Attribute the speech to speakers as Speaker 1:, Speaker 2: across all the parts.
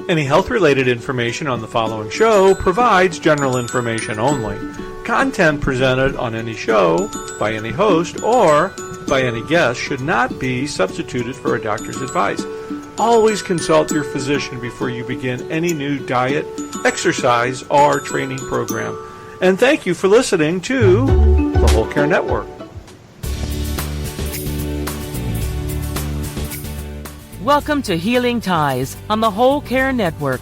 Speaker 1: Any health-related information on the following show provides general information only. Content presented on any show, by any host, or by any guest should not be substituted for a doctor's advice. Always consult your physician before you begin any new diet, exercise, or training program. And thank you for listening to the Whole Care Network.
Speaker 2: Welcome to Healing Ties on the Whole Care Network.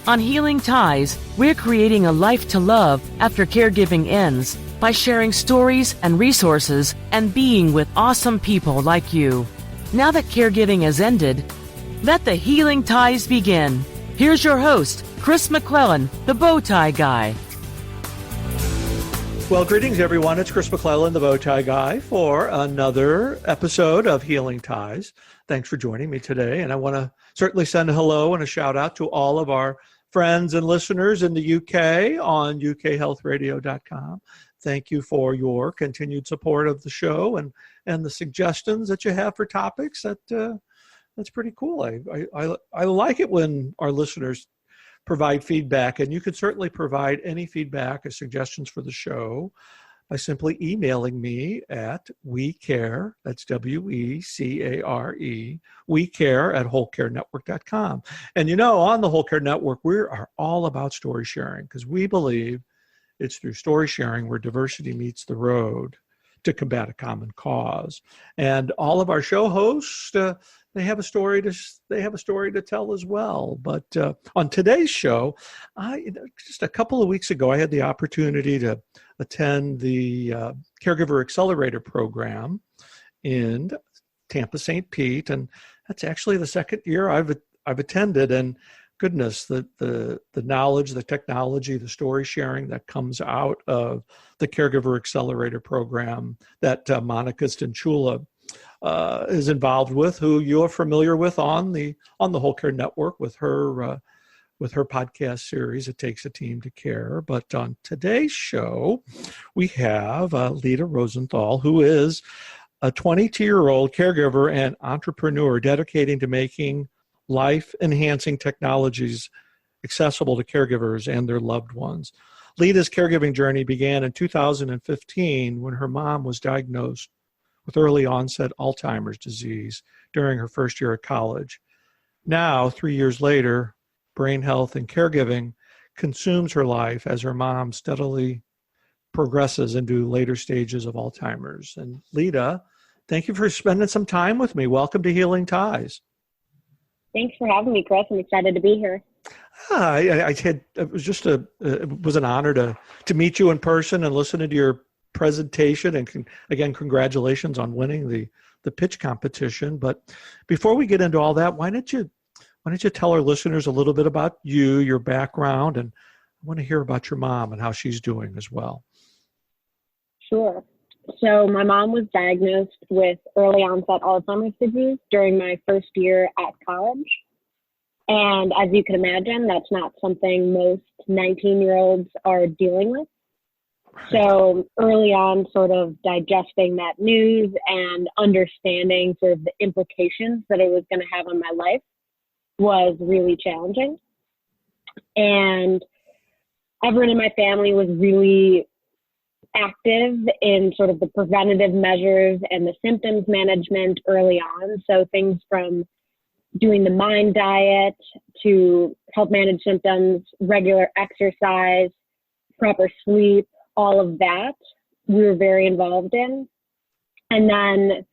Speaker 2: On Healing Ties, we're creating a life to love after caregiving ends by sharing stories and resources and being with awesome people like you. Now that caregiving has ended, let the Healing Ties begin. Here's your host, Chris McClellan, the Bow Tie Guy.
Speaker 1: Well, greetings, everyone. It's Chris McClellan, the Bow Tie Guy, for another episode of Healing Ties. Thanks for joining me today. And I want to certainly send a hello and a shout out to all of our friends and listeners in the UK on ukhealthradio.com. Thank you for your continued support of the show and the suggestions that you have for topics. That's pretty cool. I like it when our listeners provide feedback, and you can certainly provide any feedback or suggestions for the show by simply emailing me at WeCare, that's WECARE, WeCare at wholecarenetwork.com. And you know, on the Whole Care Network, we are all about story sharing because we believe it's through story sharing where diversity meets the road to combat a common cause. And all of our show hosts, they have a story to tell as well. But on today's show, just a couple of weeks ago, I had the opportunity to attend the Caregiver Accelerator program in Tampa, St. Pete, and that's actually the second year I've attended. And goodness, the knowledge, the technology, the story sharing that comes out of the Caregiver Accelerator program that Monica Stanchula is involved with, who you're familiar with on the Whole Care Network with her podcast series, It Takes a Team to Care. But on today's show, we have Leda Rosenthal, who is a 22-year-old caregiver and entrepreneur dedicating to making life-enhancing technologies accessible to caregivers and their loved ones. Leda's caregiving journey began in 2015 when her mom was diagnosed with early onset Alzheimer's disease during her first year at college. Now, 3 years later, brain health and caregiving consumes her life as her mom steadily progresses into later stages of Alzheimer's. And Leda, thank you for spending some time with me. Welcome to Healing Ties.
Speaker 3: Thanks for having me, Chris. I'm excited to be here.
Speaker 1: It was an honor to meet you in person and listen to your presentation. And again, congratulations on winning the pitch competition. But before we get into all that, why don't you tell our listeners a little bit about you, your background, and I want to hear about your mom and how she's doing as well.
Speaker 3: Sure. So my mom was diagnosed with early onset Alzheimer's disease during my first year at college. And as you can imagine, that's not something most 19-year-olds are dealing with. Right. So early on, sort of digesting that news and understanding sort of the implications that it was going to have on my life was really challenging. And everyone in my family was really active in sort of the preventative measures and the symptoms management early on. So things from doing the MIND diet to help manage symptoms, regular exercise, proper sleep, all of that we were very involved in. And then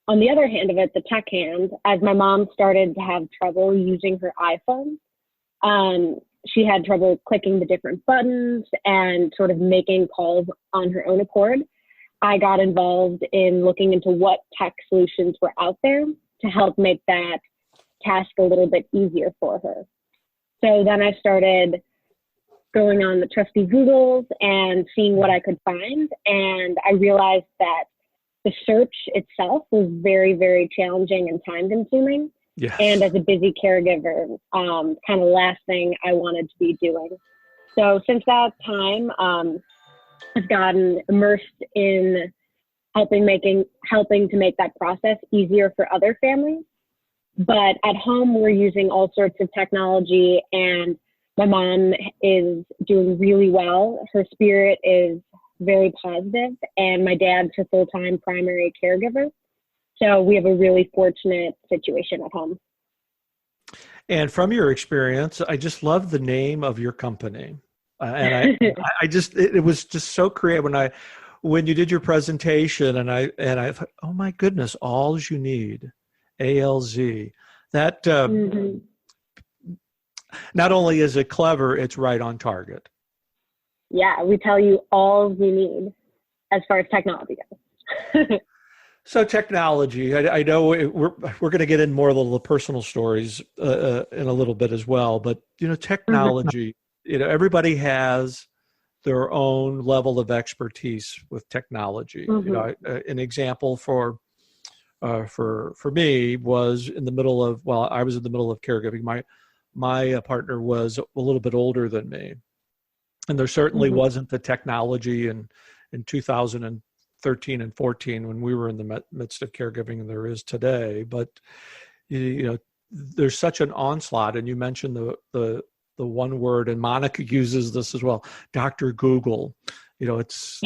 Speaker 3: on the other hand of it, the tech hand, as my mom started to have trouble using her iPhone, she had trouble clicking the different buttons and sort of making calls on her own accord. I got involved in looking into what tech solutions were out there to help make that task a little bit easier for her. So then I started going on the trusty Googles and seeing what I could find. And I realized that the search itself was very, very challenging and time consuming.
Speaker 1: Yes.
Speaker 3: And as a busy caregiver, kind of last thing I wanted to be doing. So since that time, I've gotten immersed in helping to make that process easier for other families. But at home, we're using all sorts of technology, and my mom is doing really well. Her spirit is very positive, and my dad's her full-time primary caregiver. So we have a really fortunate situation at home.
Speaker 1: And from your experience, I just love the name of your company. I just, it was just so creative when you did your presentation, and I thought, oh my goodness, Alz You Need, ALZ. That not only is it clever, it's right on target.
Speaker 3: Yeah, we tell you all you need as far as technology goes.
Speaker 1: So technology, I know we're going to get in more of the personal stories in a little bit as well, but technology, everybody has their own level of expertise with technology. An example for me was I was in the middle of caregiving. My partner was a little bit older than me, and there certainly wasn't the technology in 2013 and 14 when we were in the midst of caregiving and there is today. But there's such an onslaught, and you mentioned the one word, and Monica uses this as well, Dr. Google. It's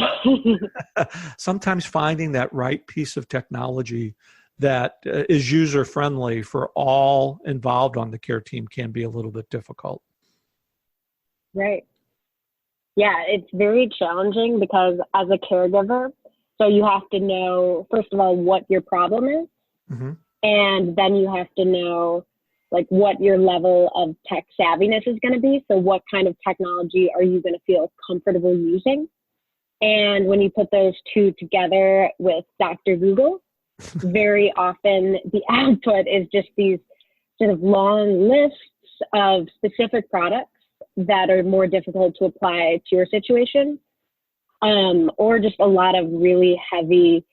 Speaker 1: sometimes finding that right piece of technology that is user-friendly for all involved on the care team can be a little bit difficult.
Speaker 3: Right. Yeah, it's very challenging because as a caregiver, so you have to know, first of all, what your problem is, and then you have to know what your level of tech savviness is going to be. So what kind of technology are you going to feel comfortable using? And when you put those two together with Dr. Google, very often the output is just these sort of long lists of specific products that are more difficult to apply to your situation, or just a lot of really heavy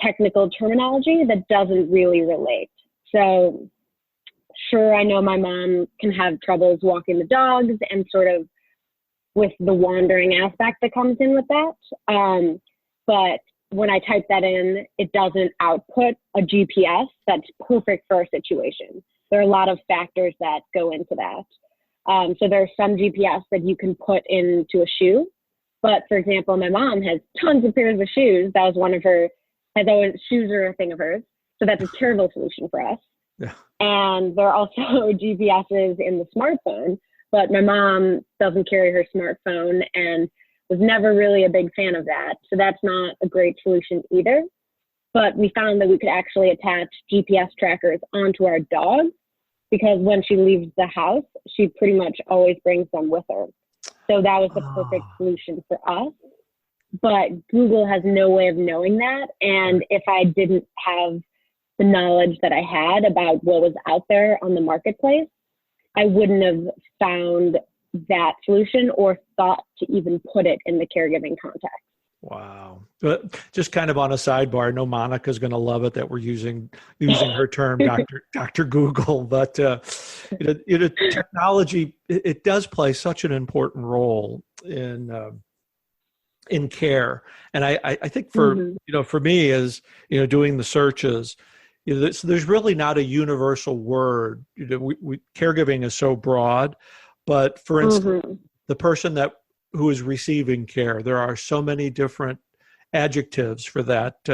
Speaker 3: technical terminology that doesn't really relate. So sure, I know my mom can have troubles walking the dogs and sort of with the wandering aspect that comes in with that. But when I type that in, it doesn't output a GPS that's perfect for our situation. There are a lot of factors that go into that. So there are some GPS that you can put into a shoe. But for example, my mom has tons of pairs of shoes. That was one of her, shoes are a thing of hers. So that's a terrible solution for us.
Speaker 1: Yeah.
Speaker 3: And there are also GPSs in the smartphone, but my mom doesn't carry her smartphone and was never really a big fan of that. So that's not a great solution either. But we found that we could actually attach GPS trackers onto our dog, because when she leaves the house, she pretty much always brings them with her. So that was the perfect solution for us. But Google has no way of knowing that. And if I didn't have the knowledge that I had about what was out there on the marketplace, I wouldn't have found that solution or thought to even put it in the caregiving context.
Speaker 1: Wow. But just kind of on a sidebar, I know Monica's going to love it that we're using her term, Dr. Google, but technology, it does play such an important role in care. And I think for me as, doing the searches, so there's really not a universal word. Caregiving is so broad, but for instance, the person who is receiving care, there are so many different adjectives for that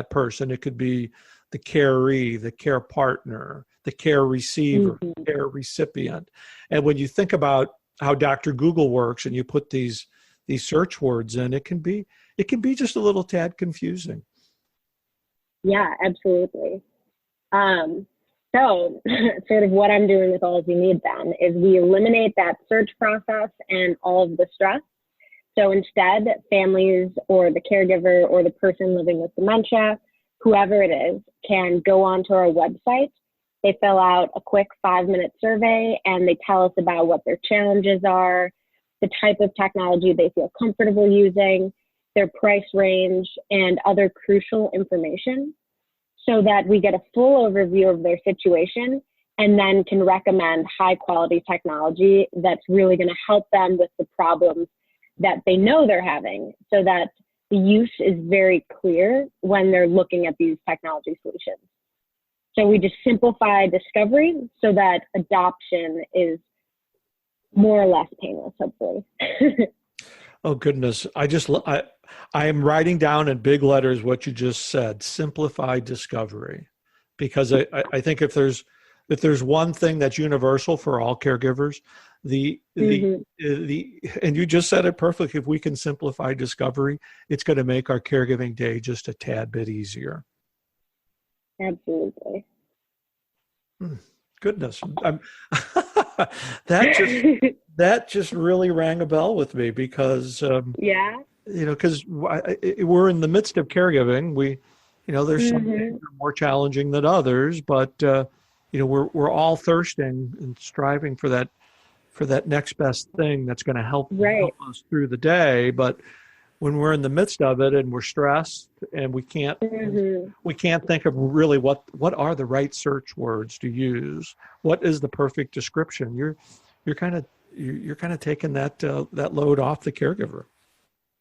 Speaker 1: person. It could be the caree, the care partner, the care receiver, care recipient. And when you think about how Dr. Google works and you put these search words in, it can be just a little tad confusing.
Speaker 3: Yeah, absolutely. So sort of what I'm doing with Alz You Need then is we eliminate that search process and all of the stress. So instead, families or the caregiver or the person living with dementia, whoever it is, can go onto our website. They fill out a quick 5-minute survey and they tell us about what their challenges are, the type of technology they feel comfortable using, their price range, and other crucial information, so that we get a full overview of their situation and then can recommend high quality technology that's really going to help them with the problems that they know they're having, so that the use is very clear when they're looking at these technology solutions. So we just simplify discovery so that adoption is more or less painless, hopefully.
Speaker 1: Oh goodness. I am writing down in big letters what you just said, simplify discovery. Because I think if there's one thing that's universal for all caregivers, the and you just said it perfectly, if we can simplify discovery, it's going to make our caregiving day just a tad bit easier.
Speaker 3: Absolutely.
Speaker 1: Goodness. that just really rang a bell with me because because we're in the midst of caregiving. There's some things that are more challenging than others, but we're all thirsting and striving for that next best thing that's going to help us through the day. But when we're in the midst of it and we're stressed and we can't think of really what are the right search words to use, what is the perfect description, you're kind of taking that load off the caregiver.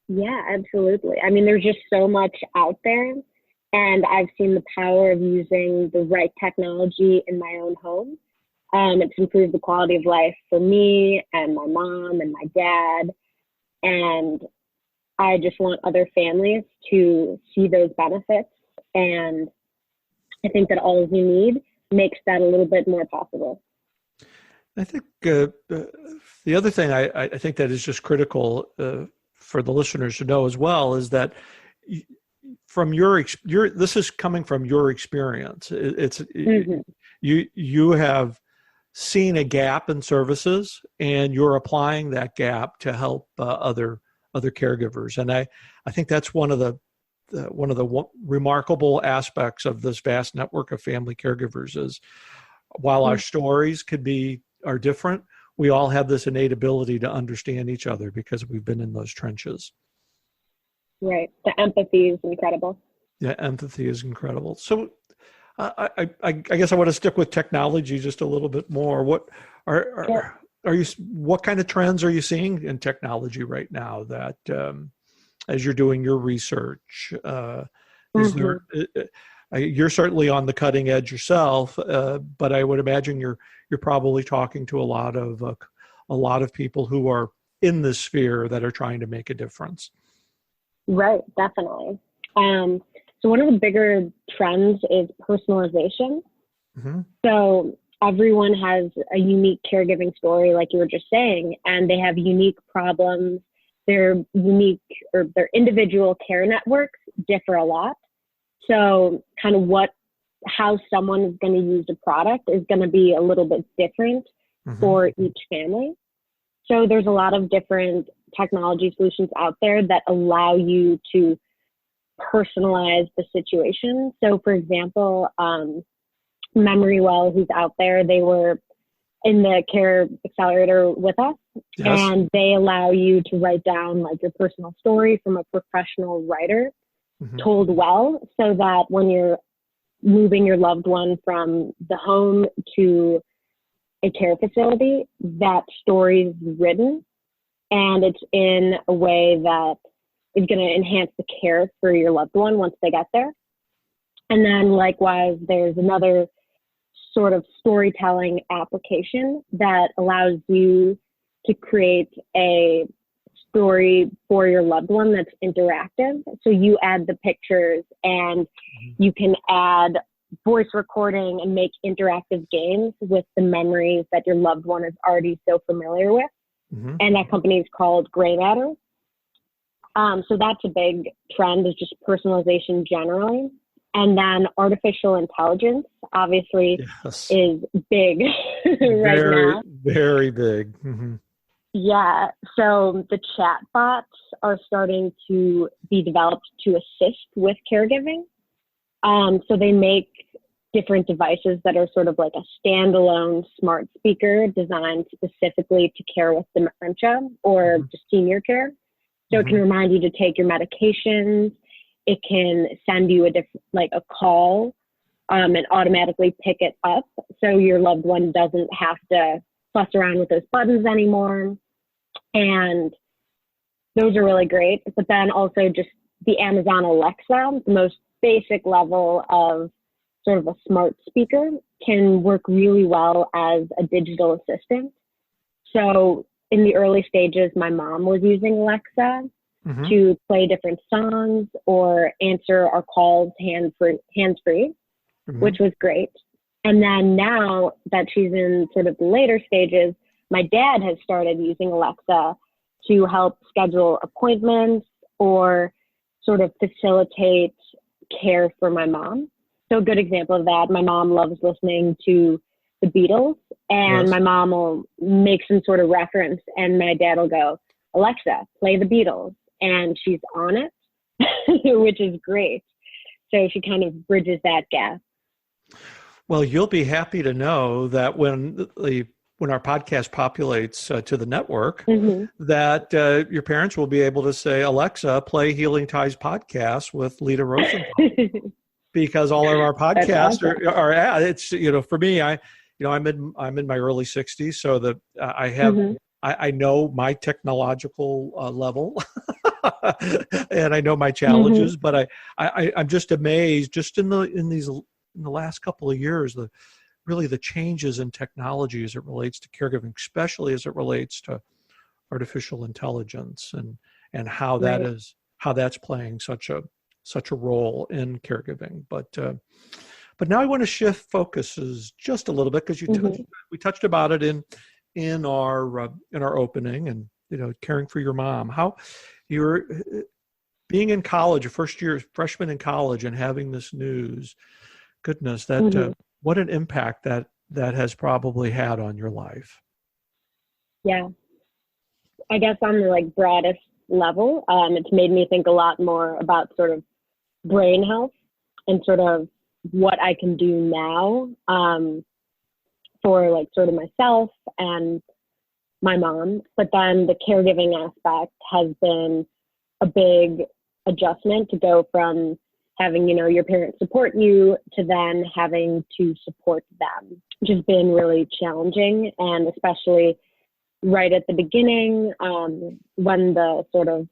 Speaker 3: Yeah, absolutely. I mean, there's just so much out there, and I've seen the power of using the right technology in my own home. It's improved the quality of life for me and my mom and my dad, and I just want other families to see those benefits, and I think that Alz You Need makes that a little bit more possible.
Speaker 1: I think the other thing I think that is just critical for the listeners to know as well is that from this is coming from your experience. You have seen a gap in services, and you're applying that gap to help other caregivers. And I think that's one of the remarkable aspects of this vast network of family caregivers is while our stories are different, we all have this innate ability to understand each other because we've been in those trenches.
Speaker 3: Right. The empathy is incredible.
Speaker 1: Yeah, empathy is incredible. So I guess I want to stick with technology just a little bit more. What what kind of trends are you seeing in technology right now that as you're doing your research, you're certainly on the cutting edge yourself, but I would imagine you're probably talking to a lot of people who are in this sphere that are trying to make a difference.
Speaker 3: Right, definitely. So one of the bigger trends is personalization. So everyone has a unique caregiving story, like you were just saying, and they have unique problems. Their unique or their individual care networks differ a lot. So kind of how someone is going to use a product is going to be a little bit different for each family. So there's a lot of different technology solutions out there that allow you to personalize the situation. So for example, MemoryWell, who's out there, they were in the Care Accelerator with us, and they allow you to write down like your personal story from a professional writer told well, so that when you're moving your loved one from the home to a care facility, that story is written and it's in a way that is going to enhance the care for your loved one once they get there. And then likewise, there's another sort of storytelling application that allows you to create a story for your loved one that's interactive. So you add the pictures and you can add voice recording and make interactive games with the memories that your loved one is already so familiar with. And that company is called Gray Matter. So that's a big trend, is just personalization generally. And then artificial intelligence obviously is big right now.
Speaker 1: Very big.
Speaker 3: Yeah. So the chatbots are starting to be developed to assist with caregiving. So they make different devices that are sort of like a standalone smart speaker designed specifically to care with dementia or just senior care. So it can remind you to take your medications. It can send you a call and automatically pick it up, so your loved one doesn't have to fuss around with those buttons anymore. And those are really great. But then also just the Amazon Alexa, the most basic level of sort of a smart speaker, can work really well as a digital assistant. So in the early stages, my mom was using Alexa to play different songs or answer our calls hands-free, which was great. And then now that she's in sort of the later stages, my dad has started using Alexa to help schedule appointments or sort of facilitate care for my mom. So a good example of that, my mom loves listening to the Beatles, and my mom will make some sort of reference, and my dad will go, Alexa, play the Beatles. And she's on it, which is great. So she kind of bridges that gap.
Speaker 1: Well, you'll be happy to know that when our podcast populates to the network, that your parents will be able to say, Alexa, play Healing Ties podcast with Leda Rosenthal. Because all of our podcasts are it's, for me, I'm in my early 60s, so that I have, I know my technological level and I know my challenges, but I'm just amazed just in the last couple of years, the changes in technology as it relates to caregiving, especially as it relates to artificial intelligence and how that's playing such a role in caregiving. But now I want to shift focuses just a little bit, because we touched about it in our opening, and caring for your mom. How you're being in college, a first year freshman in college, and having this news. Goodness, that what an impact that has probably had on your life.
Speaker 3: Yeah, I guess on the broadest level, it's made me think a lot more about sort of brain health and sort of what I can do now for sort of myself and my mom. But then the caregiving aspect has been a big adjustment to go from having, your parents support you to then having to support them, which has been really challenging. And especially right at the beginning, when the sort of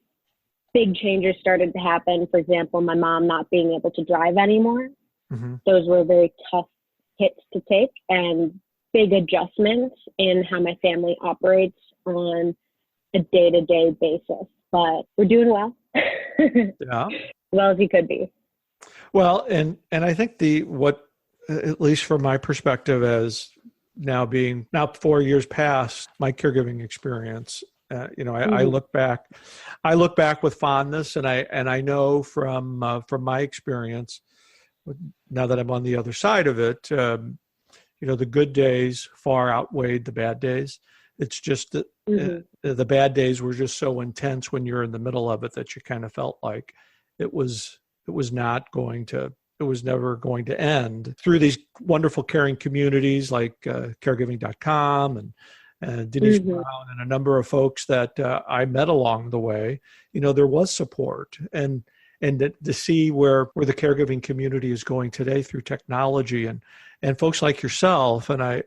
Speaker 3: big changes started to happen, for example, my mom not being able to drive anymore, those were very tough hits to take and big adjustments in how my family operates on a day-to-day basis. But we're doing well.
Speaker 1: Yeah.
Speaker 3: Well as you could be.
Speaker 1: Well, and I think at least from my perspective, as now 4 years past my caregiving experience, I look back with fondness, and I know from my experience, now that I'm on the other side of it, the good days far outweighed the bad days. It's just that the bad days were just so intense when you're in the middle of it that you kind of felt like it was never going to end. Through these wonderful caring communities like caregiving.com and Denise Brown and a number of folks that I met along the way, there was support. And to see where the caregiving community is going today through technology and folks like yourself, and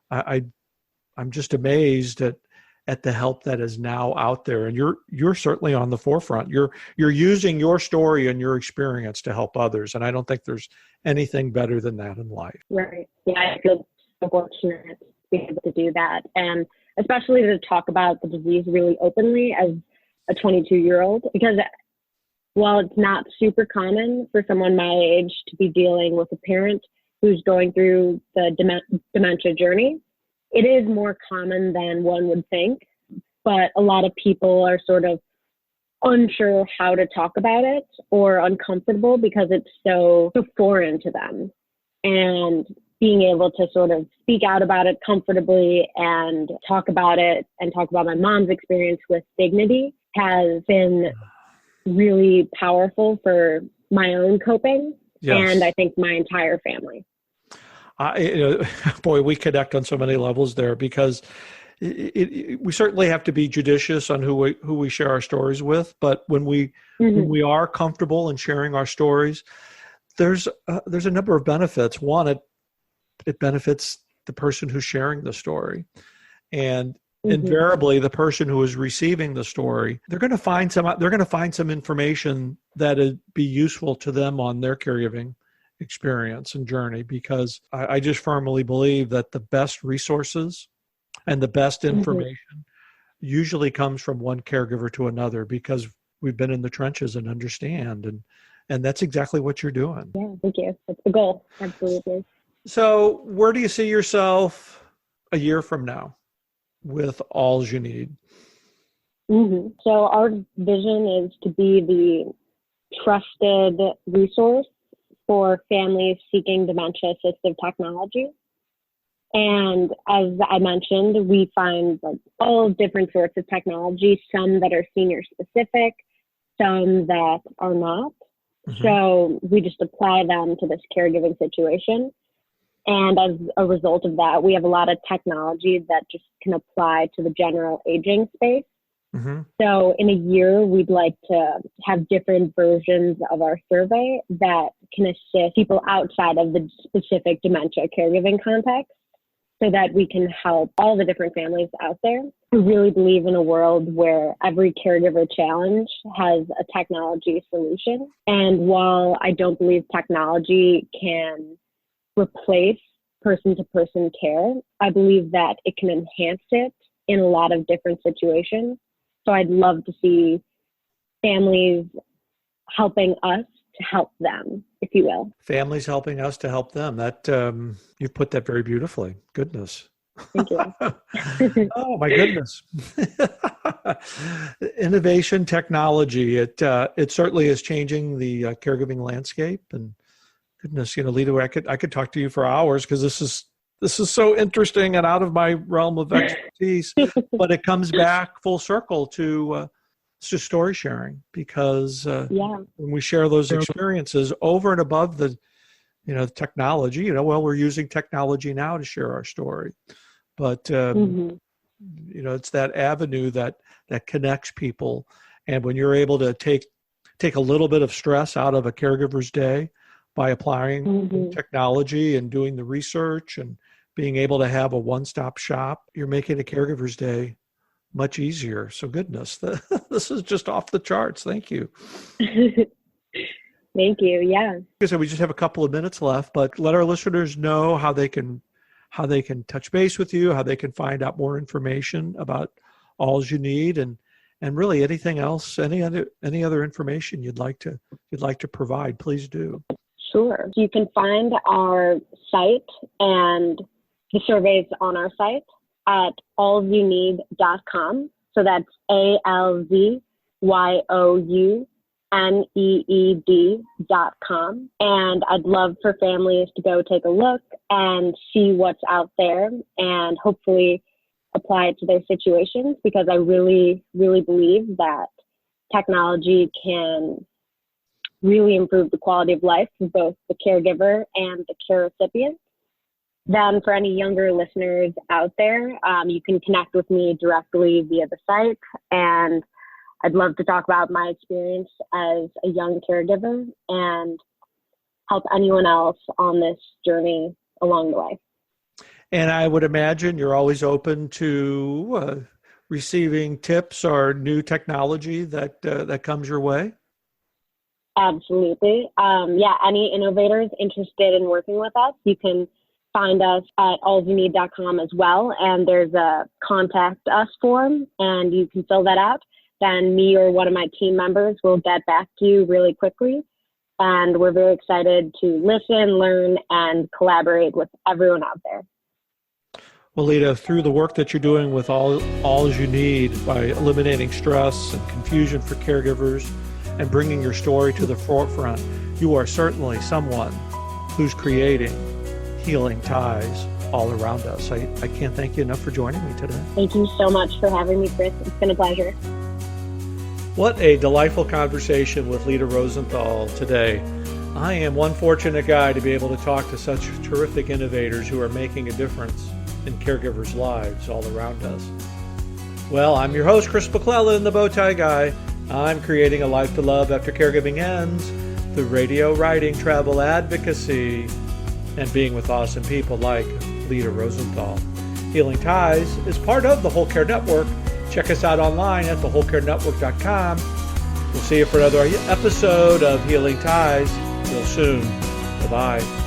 Speaker 1: I'm just amazed at the help that is now out there, and you're certainly on the forefront. You're using your story and your experience to help others, and I don't think there's anything better than that in life.
Speaker 3: Right. Yeah, I feel so fortunate to be able to do that, and especially to talk about the disease really openly as a 22-year-old, because while it's not super common for someone my age to be dealing with a parent who's going through the dementia journey, it is more common than one would think. But a lot of people are sort of unsure how to talk about it or uncomfortable because it's so foreign to them. And being able to sort of speak out about it comfortably and talk about it and talk about my mom's experience with dignity has been really powerful for my own coping. Yes. And I think my entire family.
Speaker 1: Boy, we connect on so many levels there, because we certainly have to be judicious on who we share our stories with. But when we are comfortable in sharing our stories, there's a number of benefits. One, it benefits the person who's sharing the story, and invariably the person who is receiving the story, they're going to find some information that would be useful to them on their caregiving experience and journey, because I just firmly believe that the best resources and the best information usually comes from one caregiver to another, because we've been in the trenches and understand. And that's exactly what you're doing.
Speaker 3: Yeah, thank you. That's the goal. Absolutely.
Speaker 1: So where do you see yourself a year from now with Alz You Need?
Speaker 3: So our vision is to be the trusted resource for families seeking dementia assistive technology. And as I mentioned, we find like all different sorts of technology, some that are senior specific, some that are not. So we just apply them to this caregiving situation. And as a result of that, we have a lot of technology that just can apply to the general aging space. So in a year, we'd like to have different versions of our survey that can assist people outside of the specific dementia caregiving context, so that we can help all the different families out there. We really believe in a world where every caregiver challenge has a technology solution. And while I don't believe technology can replace person-to-person care, I believe that it can enhance it in a lot of different situations. So I'd love to see families helping us to help them, if you will.
Speaker 1: Families helping us to help them. That you've put that very beautifully. Goodness.
Speaker 3: Thank you.
Speaker 1: Oh my goodness. Innovation, technology. It certainly is changing the caregiving landscape. And goodness, Leda, I could talk to you for hours, because this is so interesting and out of my realm of expertise. But it comes back full circle to story sharing, because when we share those experiences over and above the technology, we're using technology now to share our story, but it's that avenue that connects people. And when you're able to take a little bit of stress out of a caregiver's day by applying technology and doing the research and being able to have a one-stop shop, you're making a caregiver's day much easier. So goodness, this is just off the charts. Thank you.
Speaker 3: Thank you. Yeah.
Speaker 1: So we just have a couple of minutes left, but let our listeners know how they can touch base with you, how they can find out more information about Alz You Need, and really anything else, any other information you'd like to provide, please do.
Speaker 3: Sure. You can find our site and the surveys on our site at alzyouneed.com. So that's ALZYOUNEED.com. And I'd love for families to go take a look and see what's out there and hopefully apply it to their situations, because I really, really believe that technology can really improve the quality of life for both the caregiver and the care recipient. Then for any younger listeners out there, you can connect with me directly via the site, and I'd love to talk about my experience as a young caregiver and help anyone else on this journey along the way.
Speaker 1: And I would imagine you're always open to receiving tips or new technology that comes your way.
Speaker 3: Absolutely. Any innovators interested in working with us, you can find us at alzyouneed.com as well. And there's a contact us form, and you can fill that out. Then me or one of my team members will get back to you really quickly. And we're very excited to listen, learn, and collaborate with everyone out there.
Speaker 1: Well, Leda, through the work that you're doing with Alz You Need, by eliminating stress and confusion for caregivers and bringing your story to the forefront, you are certainly someone who's creating healing ties all around us. I can't thank you enough for joining me today.
Speaker 3: Thank you so much for having me, Chris. It's been a pleasure.
Speaker 1: What a delightful conversation with Leda Rosenthal today. I am one fortunate guy to be able to talk to such terrific innovators who are making a difference in caregivers' lives all around us. Well, I'm your host, Chris McClellan, the Bowtie Guy. I'm creating a life to love after caregiving ends through radio, writing, travel, advocacy, and being with awesome people like Leda Rosenthal. Healing Ties is part of the Whole Care Network. Check us out online at thewholecarenetwork.com. We'll see you for another episode of Healing Ties real soon. Bye-bye. Bye-bye.